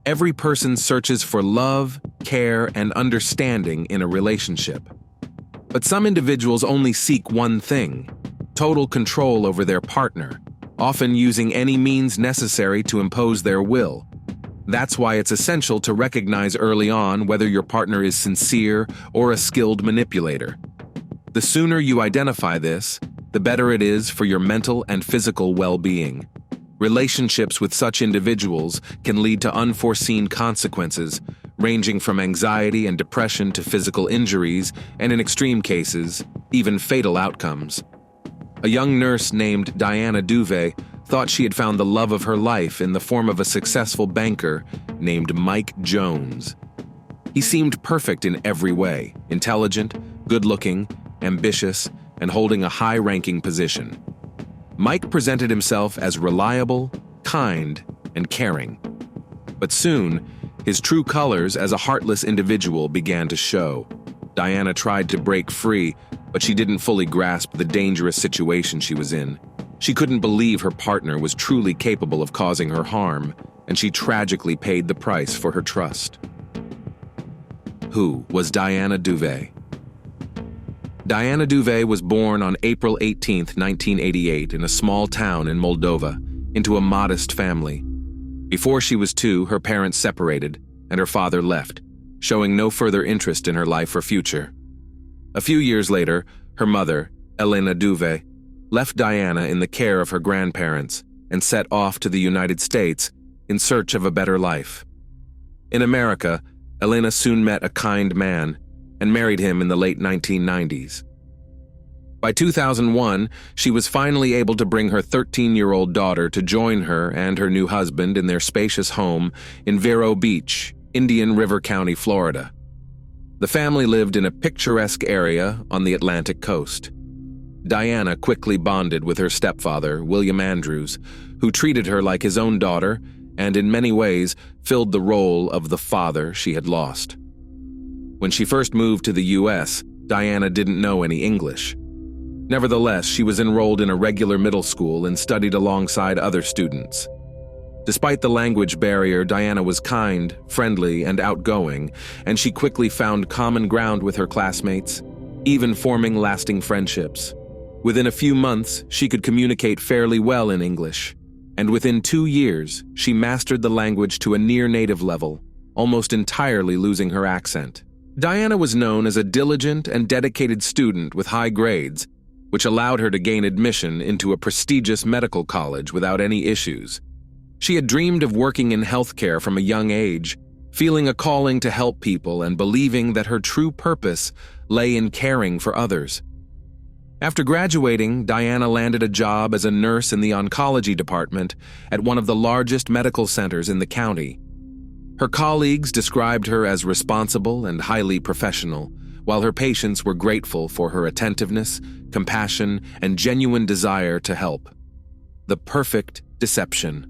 Every person searches for love, care, and understanding in a relationship. But some individuals only seek one thing: total control over their partner, often using any means necessary to impose their will. That's why it's essential to recognize early on whether your partner is sincere or a skilled manipulator. The sooner you identify this, the better it is for your mental and physical well-being. Relationships with such individuals can lead to unforeseen consequences, ranging from anxiety and depression to physical injuries, and in extreme cases, even fatal outcomes. A young nurse named Diane Duve thought she had found the love of her life in the form of a successful banker named Mike Jones. He seemed perfect in every way: intelligent, good-looking, ambitious, and holding a high-ranking position. Mike presented himself as reliable, kind, and caring. But soon, his true colors as a heartless individual began to show. Diana tried to break free, but she didn't fully grasp the dangerous situation she was in. She couldn't believe her partner was truly capable of causing her harm, and she tragically paid the price for her trust. Who was Diane Duve? Diane Duve was born on April 18, 1988, in a small town in Moldova, into a modest family. Before she was 2, her parents separated, and her father left, showing no further interest in her life or future. A few years later, her mother, Elena Duve, left Diana in the care of her grandparents and set off to the United States in search of a better life. In America, Elena soon met a kind man and married him in the late 1990s. By 2001, she was finally able to bring her 13-year-old daughter to join her and her new husband in their spacious home in Vero Beach, Indian River County, Florida. The family lived in a picturesque area on the Atlantic coast. Diana quickly bonded with her stepfather, William Andrews, who treated her like his own daughter and in many ways filled the role of the father she had lost. When she first moved to the U.S., Diana didn't know any English. Nevertheless, she was enrolled in a regular middle school and studied alongside other students. Despite the language barrier, Diana was kind, friendly, and outgoing, and she quickly found common ground with her classmates, even forming lasting friendships. Within a few months, she could communicate fairly well in English, and within 2 years, she mastered the language to a near-native level, almost entirely losing her accent. Diana was known as a diligent and dedicated student with high grades, which allowed her to gain admission into a prestigious medical college without any issues. She had dreamed of working in healthcare from a young age, feeling a calling to help people and believing that her true purpose lay in caring for others. After graduating, Diana landed a job as a nurse in the oncology department at one of the largest medical centers in the county. Her colleagues described her as responsible and highly professional, while her patients were grateful for her attentiveness, compassion, and genuine desire to help. The perfect deception.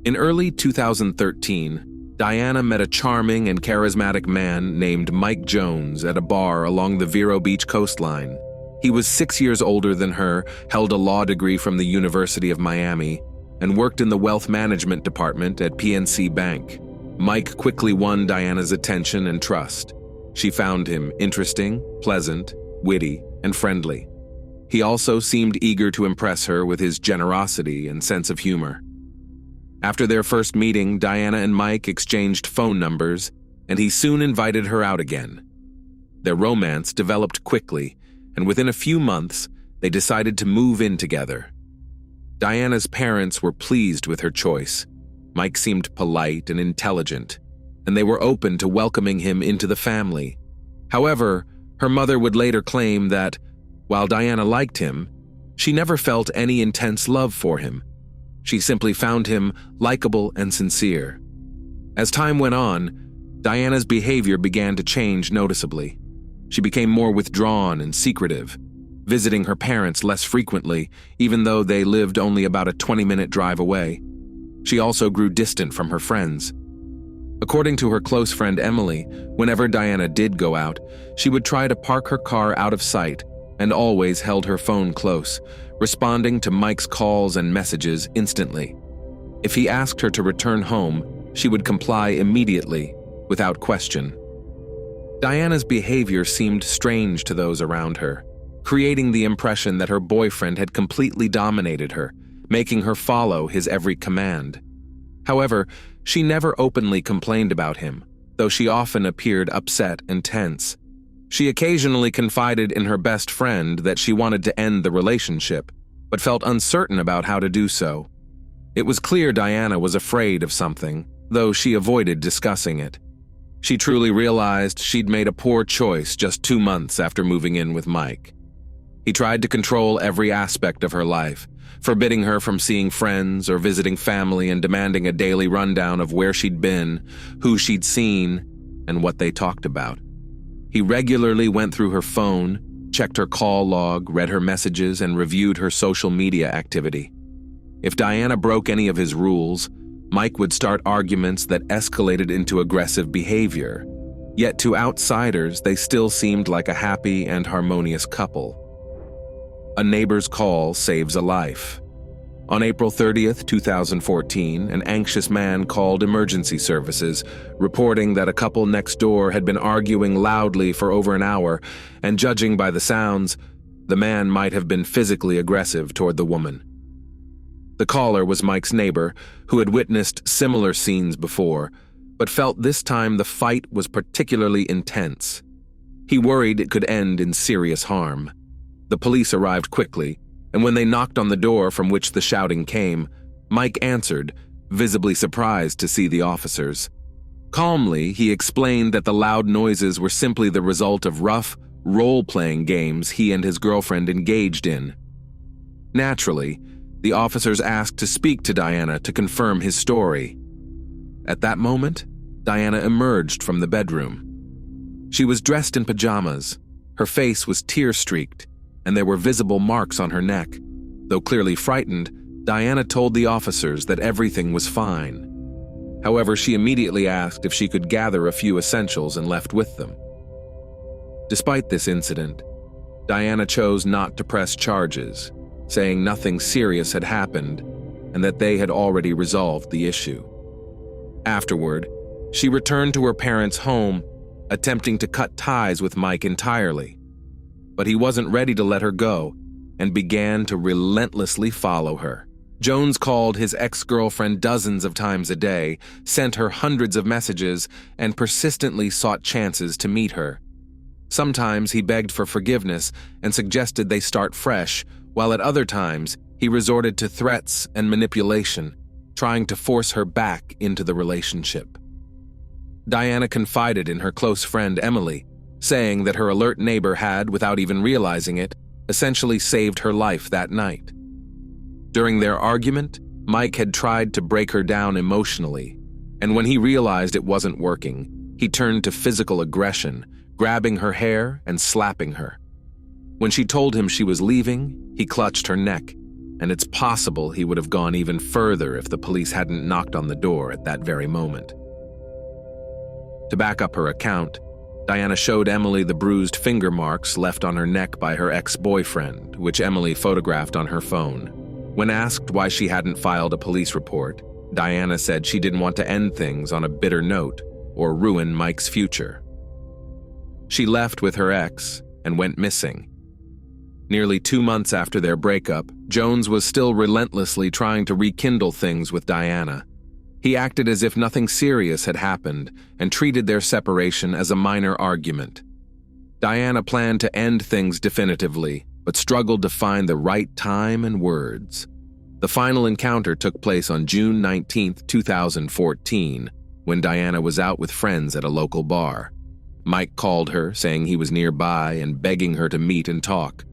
In early 2013, Diana met a charming and charismatic man named Mike Jones at a bar along the Vero Beach coastline. He was 6 years older than her, held a law degree from the University of Miami, and worked in the wealth management department at PNC Bank. Mike quickly won Diana's attention and trust. She found him interesting, pleasant, witty, and friendly. He also seemed eager to impress her with his generosity and sense of humor. After their first meeting, Diana and Mike exchanged phone numbers, and he soon invited her out again. Their romance developed quickly, and within a few months, they decided to move in together. Diana's parents were pleased with her choice. Mike seemed polite and intelligent, and they were open to welcoming him into the family. However, her mother would later claim that, while Diana liked him, she never felt any intense love for him. She simply found him likable and sincere. As time went on, Diana's behavior began to change noticeably. She became more withdrawn and secretive, visiting her parents less frequently, even though they lived only about a 20-minute drive away. She also grew distant from her friends. According to her close friend Emily, whenever Diana did go out, she would try to park her car out of sight and always held her phone close, responding to Mike's calls and messages instantly. If he asked her to return home, she would comply immediately, without question. Diana's behavior seemed strange to those around her, creating the impression that her boyfriend had completely dominated her, making her follow his every command. However, she never openly complained about him, though she often appeared upset and tense. She occasionally confided in her best friend that she wanted to end the relationship, but felt uncertain about how to do so. It was clear Diana was afraid of something, though she avoided discussing it. She truly realized she'd made a poor choice just 2 months after moving in with Mike. He tried to control every aspect of her life, forbidding her from seeing friends or visiting family and demanding a daily rundown of where she'd been, who she'd seen, and what they talked about. He regularly went through her phone, checked her call log, read her messages, and reviewed her social media activity. If Diana broke any of his rules, Mike would start arguments that escalated into aggressive behavior. Yet to outsiders, they still seemed like a happy and harmonious couple. A neighbor's call saves a life. On April 30th, 2014, an anxious man called emergency services, reporting that a couple next door had been arguing loudly for over an hour, and judging by the sounds, the man might have been physically aggressive toward the woman. The caller was Mike's neighbor, who had witnessed similar scenes before, but felt this time the fight was particularly intense. He worried it could end in serious harm. The police arrived quickly, and when they knocked on the door from which the shouting came, Mike answered, visibly surprised to see the officers. Calmly, he explained that the loud noises were simply the result of rough, role-playing games he and his girlfriend engaged in. Naturally, the officers asked to speak to Diana to confirm his story. At that moment, Diana emerged from the bedroom. She was dressed in pajamas, her face was tear-streaked, and there were visible marks on her neck. Though clearly frightened, Diana told the officers that everything was fine. However, she immediately asked if she could gather a few essentials and left with them. Despite this incident, Diana chose not to press charges, saying nothing serious had happened and that they had already resolved the issue. Afterward, she returned to her parents' home, attempting to cut ties with Mike entirely. But he wasn't ready to let her go and began to relentlessly follow her. Jones called his ex-girlfriend dozens of times a day, sent her hundreds of messages, and persistently sought chances to meet her. Sometimes he begged for forgiveness and suggested they start fresh, while at other times he resorted to threats and manipulation, trying to force her back into the relationship. Diana confided in her close friend Emily, saying that her alert neighbor had, without even realizing it, essentially saved her life that night. During their argument, Mike had tried to break her down emotionally, and when he realized it wasn't working, he turned to physical aggression, grabbing her hair and slapping her. When she told him she was leaving, he clutched her neck, and it's possible he would have gone even further if the police hadn't knocked on the door at that very moment. To back up her account, Diana showed Emily the bruised finger marks left on her neck by her ex-boyfriend, which Emily photographed on her phone. When asked why she hadn't filed a police report, Diana said she didn't want to end things on a bitter note or ruin Mike's future. She left with her ex and went missing. Nearly 2 months after their breakup, Jones was still relentlessly trying to rekindle things with Diana. He acted as if nothing serious had happened and treated their separation as a minor argument. Diana planned to end things definitively, but struggled to find the right time and words. The final encounter took place on June 19, 2014, when Diana was out with friends at a local bar. Mike called her, saying he was nearby and begging her to meet and talk.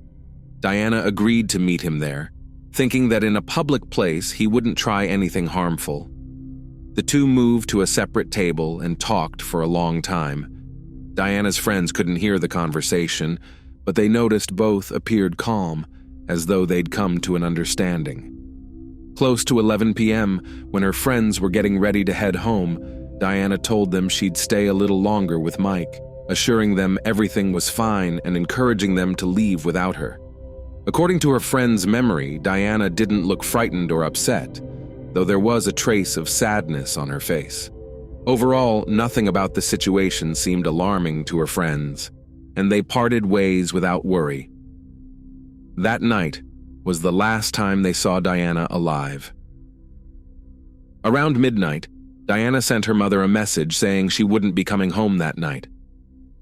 Diana agreed to meet him there, thinking that in a public place he wouldn't try anything harmful. The two moved to a separate table and talked for a long time. Diana's friends couldn't hear the conversation, but they noticed both appeared calm, as though they'd come to an understanding. Close to 11 p.m., when her friends were getting ready to head home, Diana told them she'd stay a little longer with Mike, assuring them everything was fine and encouraging them to leave without her. According to her friend's memory, Diana didn't look frightened or upset, though there was a trace of sadness on her face. Overall, nothing about the situation seemed alarming to her friends, and they parted ways without worry. That night was the last time they saw Diana alive. Around midnight, Diana sent her mother a message saying she wouldn't be coming home that night.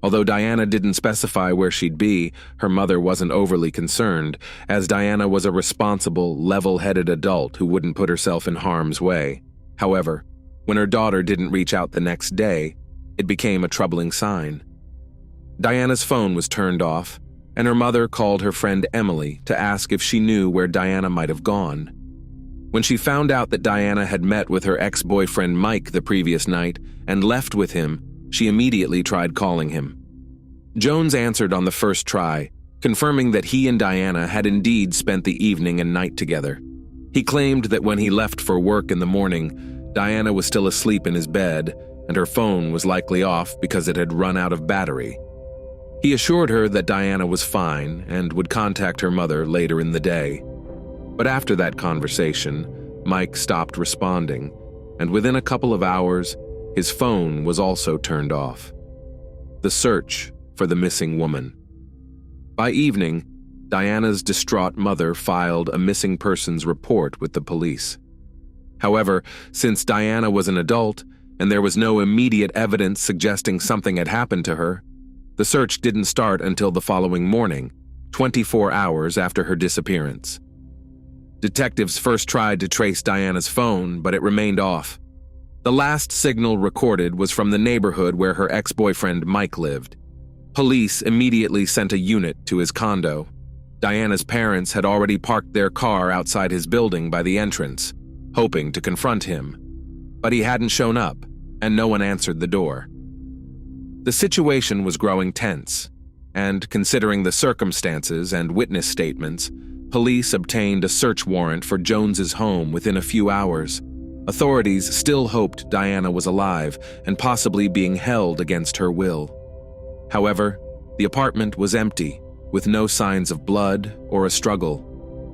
Although Diana didn't specify where she'd be, her mother wasn't overly concerned, as Diana was a responsible, level-headed adult who wouldn't put herself in harm's way. However, when her daughter didn't reach out the next day, it became a troubling sign. Diana's phone was turned off, and her mother called her friend Emily to ask if she knew where Diana might have gone. When she found out that Diana had met with her ex-boyfriend Mike the previous night and left with him, she immediately tried calling him. Jones answered on the first try, confirming that he and Diana had indeed spent the evening and night together. He claimed that when he left for work in the morning, Diana was still asleep in his bed, and her phone was likely off because it had run out of battery. He assured her that Diana was fine and would contact her mother later in the day. But after that conversation, Mike stopped responding, and within a couple of hours, his phone was also turned off. The search for the missing woman. By evening, Diana's distraught mother filed a missing persons report with the police. However, since Diana was an adult and there was no immediate evidence suggesting something had happened to her, the search didn't start until the following morning, 24 hours after her disappearance. Detectives first tried to trace Diana's phone, but it remained off. The last signal recorded was from the neighborhood where her ex-boyfriend Mike lived. Police immediately sent a unit to his condo. Diana's parents had already parked their car outside his building by the entrance, hoping to confront him. But he hadn't shown up, and no one answered the door. The situation was growing tense, and considering the circumstances and witness statements, police obtained a search warrant for Jones's home within a few hours. Authorities still hoped Diana was alive and possibly being held against her will. However, the apartment was empty, with no signs of blood or a struggle.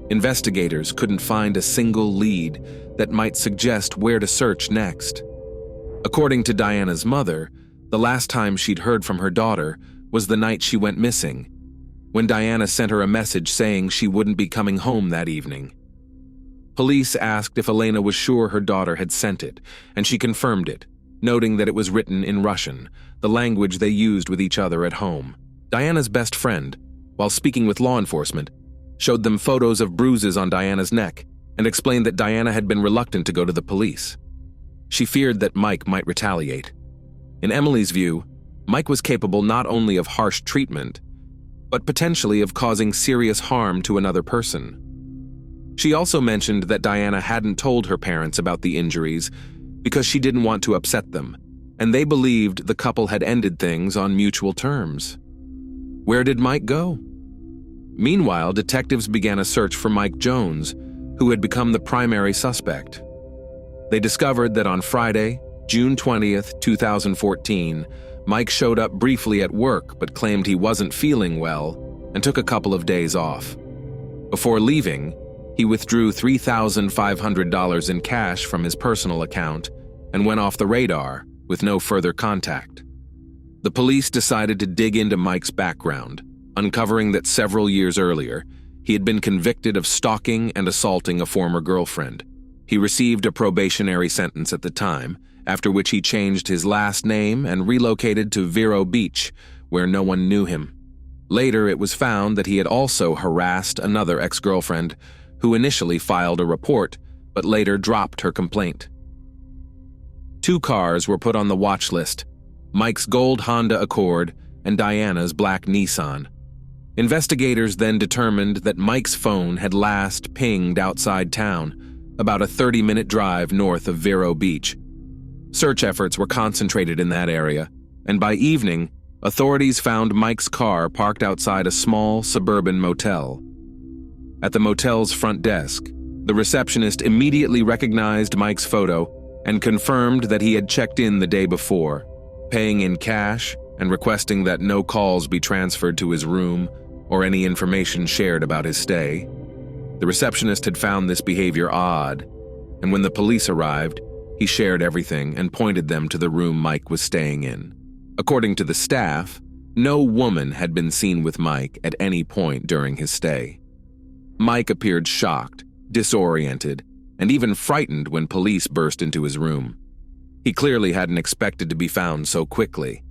Investigators couldn't find a single lead that might suggest where to search next. According to Diana's mother, the last time she'd heard from her daughter was the night she went missing, when Diana sent her a message saying she wouldn't be coming home that evening. Police asked if Elena was sure her daughter had sent it, and she confirmed it, noting that it was written in Russian, the language they used with each other at home. Diana's best friend, while speaking with law enforcement, showed them photos of bruises on Diana's neck and explained that Diana had been reluctant to go to the police. She feared that Mike might retaliate. In Emily's view, Mike was capable not only of harsh treatment, but potentially of causing serious harm to another person. She also mentioned that Diana hadn't told her parents about the injuries because she didn't want to upset them, and they believed the couple had ended things on mutual terms. Where did Mike go? Meanwhile, detectives began a search for Mike Jones, who had become the primary suspect. They discovered that on Friday, June 20th, 2014, Mike showed up briefly at work but claimed he wasn't feeling well and took a couple of days off. Before leaving, he withdrew $3,500 in cash from his personal account and went off the radar with no further contact. The police decided to dig into Mike's background, uncovering that several years earlier, he had been convicted of stalking and assaulting a former girlfriend. He received a probationary sentence at the time, after which he changed his last name and relocated to Vero Beach, where no one knew him. Later, it was found that he had also harassed another ex-girlfriend, who initially filed a report, but later dropped her complaint. 2 cars were put on the watch list, Mike's gold Honda Accord and Diana's black Nissan. Investigators then determined that Mike's phone had last pinged outside town, about a 30-minute drive north of Vero Beach. Search efforts were concentrated in that area, and by evening, authorities found Mike's car parked outside a small suburban motel. At the motel's front desk, the receptionist immediately recognized Mike's photo and confirmed that he had checked in the day before, paying in cash and requesting that no calls be transferred to his room or any information shared about his stay. The receptionist had found this behavior odd, and when the police arrived, He shared everything and pointed them to the room Mike was staying in. According to the staff, no woman had been seen with Mike at any point during his stay. Mike appeared shocked, disoriented, and even frightened when police burst into his room. He clearly hadn't expected to be found so quickly.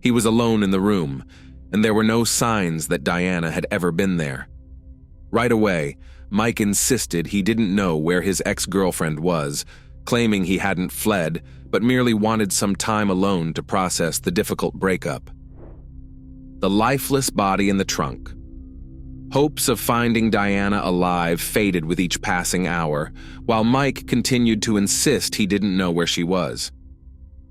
He was alone in the room, and there were no signs that Diana had ever been there. Right away, Mike insisted he didn't know where his ex-girlfriend was, claiming he hadn't fled, but merely wanted some time alone to process the difficult breakup. The lifeless body in the trunk. Hopes of finding Diana alive faded with each passing hour, while Mike continued to insist he didn't know where she was.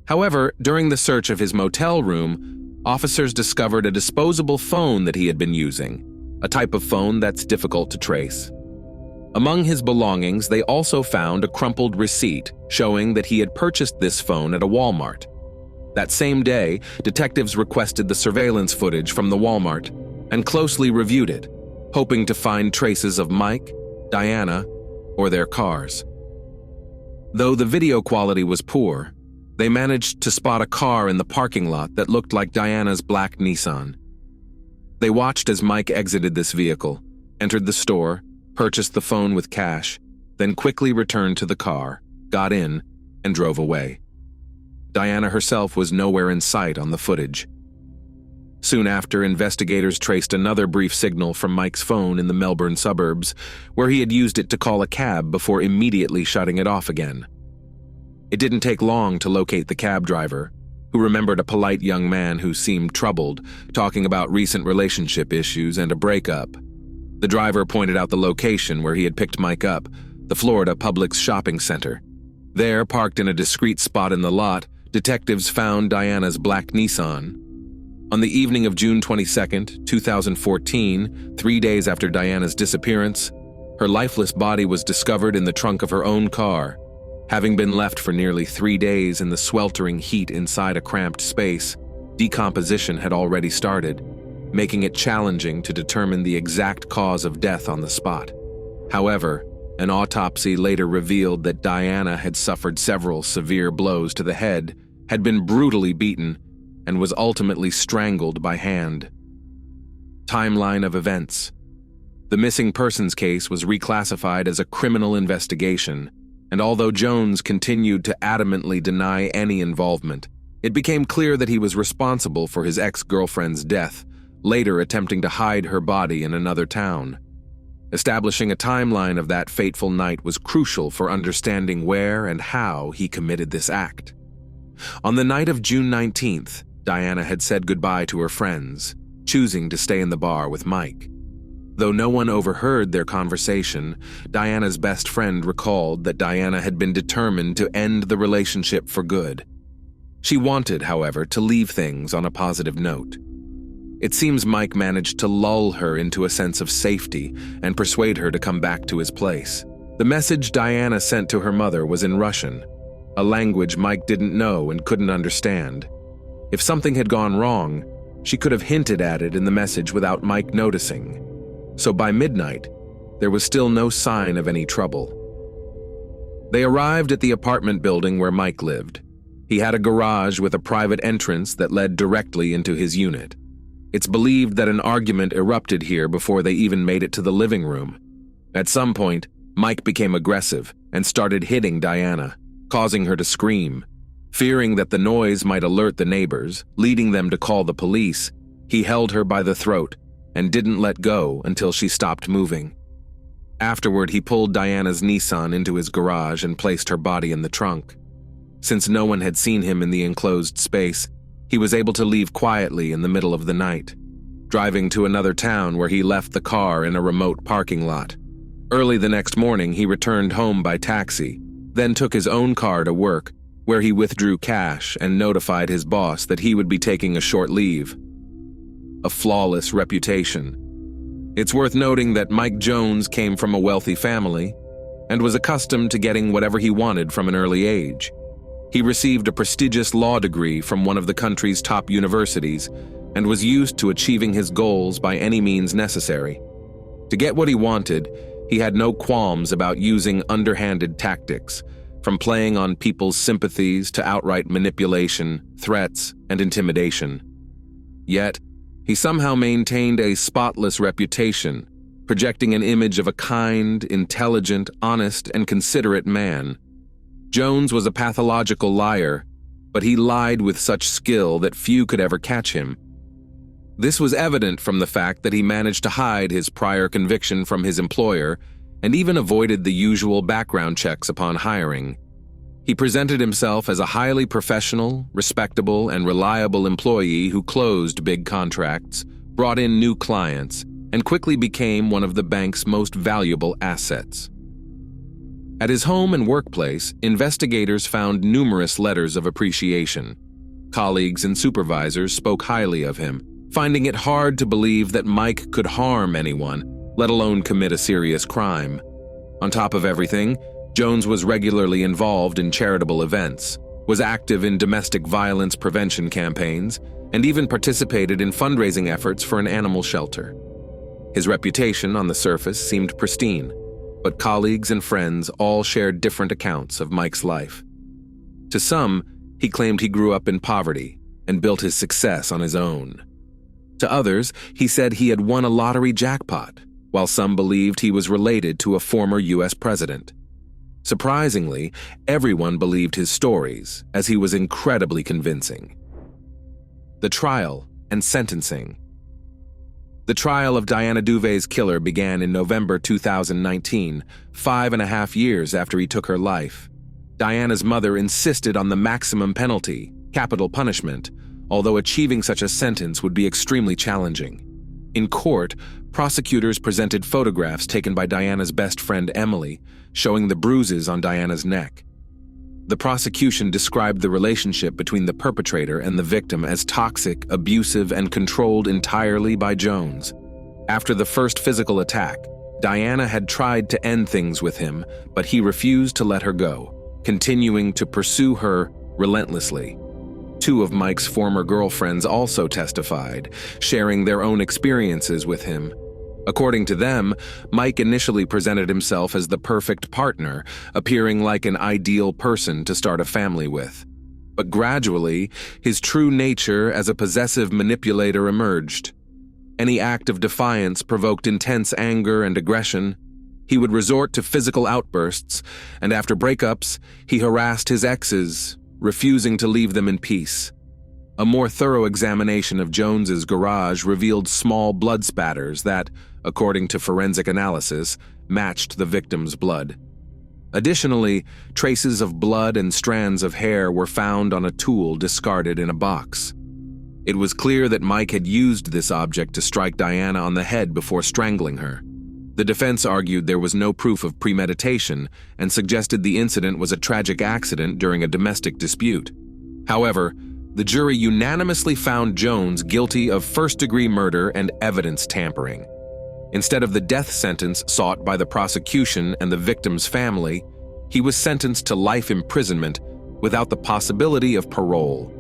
However, during the search of his motel room, officers discovered a disposable phone that he had been using, a type of phone that's difficult to trace. Among his belongings, they also found a crumpled receipt showing that he had purchased this phone at a Walmart. That same day, detectives requested the surveillance footage from the Walmart and closely reviewed it, hoping to find traces of Mike, Diana, or their cars. Though the video quality was poor, they managed to spot a car in the parking lot that looked like Diana's black Nissan. They watched as Mike exited this vehicle, entered the store, purchased the phone with cash, then quickly returned to the car, got in, and drove away. Diana herself was nowhere in sight on the footage. Soon after, investigators traced another brief signal from Mike's phone in the Melbourne suburbs, where he had used it to call a cab before immediately shutting it off again. It didn't take long to locate the cab driver, who remembered a polite young man who seemed troubled, talking about recent relationship issues and a breakup. The driver pointed out the location where he had picked Mike up, the Florida Publix shopping center. There, parked in a discreet spot in the lot, detectives found Diana's black Nissan. On the evening of June 22, 2014, 3 days after Diana's disappearance, her lifeless body was discovered in the trunk of her own car. Having been left for nearly 3 days in the sweltering heat inside a cramped space, decomposition had already started, making it challenging to determine the exact cause of death on the spot. However, an autopsy later revealed that Diana had suffered several severe blows to the head, had been brutally beaten, and was ultimately strangled by hand. Timeline of events. The missing persons case was reclassified as a criminal investigation, and although Jones continued to adamantly deny any involvement, it became clear that he was responsible for his ex-girlfriend's death, later attempting to hide her body in another town. Establishing a timeline of that fateful night was crucial for understanding where and how he committed this act. On the night of June 19th, Diana had said goodbye to her friends, choosing to stay in the bar with Mike. Though no one overheard their conversation, Diana's best friend recalled that Diana had been determined to end the relationship for good. She wanted, however, to leave things on a positive note. It seems Mike managed to lull her into a sense of safety and persuade her to come back to his place. The message Diana sent to her mother was in Russian, a language Mike didn't know and couldn't understand. If something had gone wrong, she could have hinted at it in the message without Mike noticing. So by midnight, there was still no sign of any trouble. They arrived at the apartment building where Mike lived. He had a garage with a private entrance that led directly into his unit. It's believed that an argument erupted here before they even made it to the living room. At some point, Mike became aggressive and started hitting Diana, causing her to scream. Fearing that the noise might alert the neighbors, leading them to call the police, he held her by the throat and didn't let go until she stopped moving. Afterward, he pulled Diana's Nissan into his garage and placed her body in the trunk. Since no one had seen him in the enclosed space, he was able to leave quietly in the middle of the night, driving to another town where he left the car in a remote parking lot. Early the next morning, he returned home by taxi, then took his own car to work, where he withdrew cash and notified his boss that he would be taking a short leave. A flawless reputation. It's worth noting that Mike Jones came from a wealthy family and was accustomed to getting whatever he wanted from an early age. He received a prestigious law degree from one of the country's top universities and was used to achieving his goals by any means necessary. To get what he wanted, he had no qualms about using underhanded tactics, from playing on people's sympathies to outright manipulation, threats, and intimidation. Yet, he somehow maintained a spotless reputation, projecting an image of a kind, intelligent, honest, and considerate man. Jones was a pathological liar, but he lied with such skill that few could ever catch him. This was evident from the fact that he managed to hide his prior conviction from his employer and even avoided the usual background checks upon hiring. He presented himself as a highly professional, respectable, and reliable employee who closed big contracts, brought in new clients, and quickly became one of the bank's most valuable assets. At his home and workplace, investigators found numerous letters of appreciation. Colleagues and supervisors spoke highly of him, finding it hard to believe that Mike could harm anyone, let alone commit a serious crime. On top of everything, Jones was regularly involved in charitable events, was active in domestic violence prevention campaigns, and even participated in fundraising efforts for an animal shelter. His reputation on the surface seemed pristine, but colleagues and friends all shared different accounts of Mike's life. To some, he claimed he grew up in poverty and built his success on his own. To others, he said he had won a lottery jackpot, while some believed he was related to a former U.S. president. Surprisingly, everyone believed his stories, as he was incredibly convincing. The trial and sentencing. The trial of Diane Duve's killer began in November 2019, 5.5 years after he took her life. Diana's mother insisted on the maximum penalty, capital punishment, although achieving such a sentence would be extremely challenging. In court, prosecutors presented photographs taken by Diana's best friend Emily, showing the bruises on Diana's neck. The prosecution described the relationship between the perpetrator and the victim as toxic, abusive, and controlled entirely by Jones. After the first physical attack, Diana had tried to end things with him, but he refused to let her go, continuing to pursue her relentlessly. 2 of Mike's former girlfriends also testified, sharing their own experiences with him. According to them, Mike initially presented himself as the perfect partner, appearing like an ideal person to start a family with. But gradually, his true nature as a possessive manipulator emerged. Any act of defiance provoked intense anger and aggression. He would resort to physical outbursts, and after breakups, he harassed his exes, refusing to leave them in peace. A more thorough examination of Jones's garage revealed small blood spatters that, according to forensic analysis, matched the victim's blood. Additionally, traces of blood and strands of hair were found on a tool discarded in a box. It was clear that Mike had used this object to strike Diana on the head before strangling her. The defense argued there was no proof of premeditation and suggested the incident was a tragic accident during a domestic dispute. However, the jury unanimously found Jones guilty of first-degree murder and evidence tampering. Instead of the death sentence sought by the prosecution and the victim's family, he was sentenced to life imprisonment without the possibility of parole.